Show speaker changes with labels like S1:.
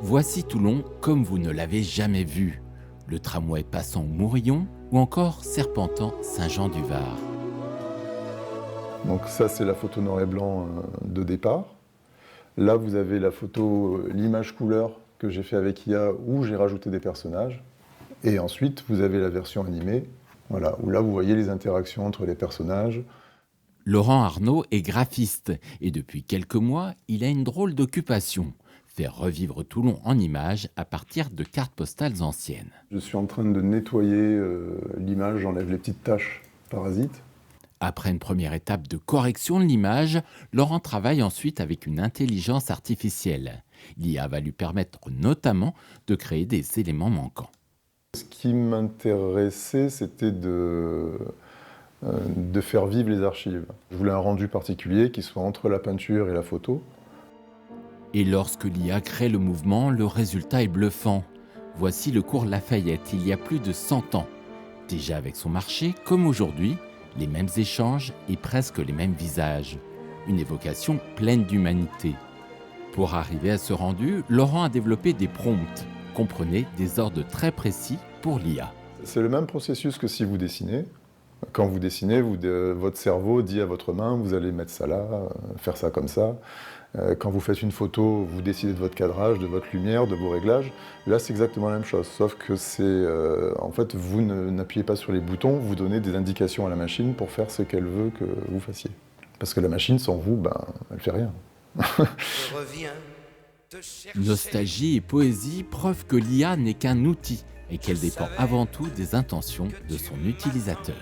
S1: Voici Toulon comme vous ne l'avez jamais vu. Le tramway passant au Mourillon ou encore serpentant Saint-Jean-du-Var.
S2: Donc ça, c'est la photo noir et blanc de départ. Là, vous avez la photo, l'image couleur que j'ai fait avec IA où j'ai rajouté des personnages. Et ensuite, vous avez la version animée, voilà, où là, vous voyez les interactions entre les personnages.
S1: Laurent Arnaud est graphiste et depuis quelques mois, il a une drôle d'occupation. Faire revivre Toulon en images à partir de cartes postales anciennes.
S2: Je suis en train de nettoyer l'image, j'enlève les petites taches parasites.
S1: Après une première étape de correction de l'image, Laurent travaille ensuite avec une intelligence artificielle. L'IA va lui permettre notamment de créer des éléments manquants.
S2: Ce qui m'intéressait, c'était de faire vivre les archives. Je voulais un rendu particulier qui soit entre la peinture et la photo.
S1: Et lorsque l'IA crée le mouvement, le résultat est bluffant. Voici le cours Lafayette, il y a plus de 100 ans. Déjà avec son marché, comme aujourd'hui, les mêmes échanges et presque les mêmes visages. Une évocation pleine d'humanité. Pour arriver à ce rendu, Laurent a développé des prompts, comprenez des ordres très précis pour l'IA.
S2: C'est le même processus que si vous dessinez. Quand vous dessinez, votre cerveau dit à votre main, vous allez mettre ça là, faire ça comme ça. Quand vous faites une photo, vous décidez de votre cadrage, de votre lumière, de vos réglages. Là, c'est exactement la même chose, sauf que en fait, vous n'appuyez pas sur les boutons, vous donnez des indications à la machine pour faire ce qu'elle veut que vous fassiez. Parce que la machine, sans vous, elle fait rien.
S1: Nostalgie et poésie, preuve que l'IA n'est qu'un outil et qu'elle dépend avant tout des intentions de son utilisateur.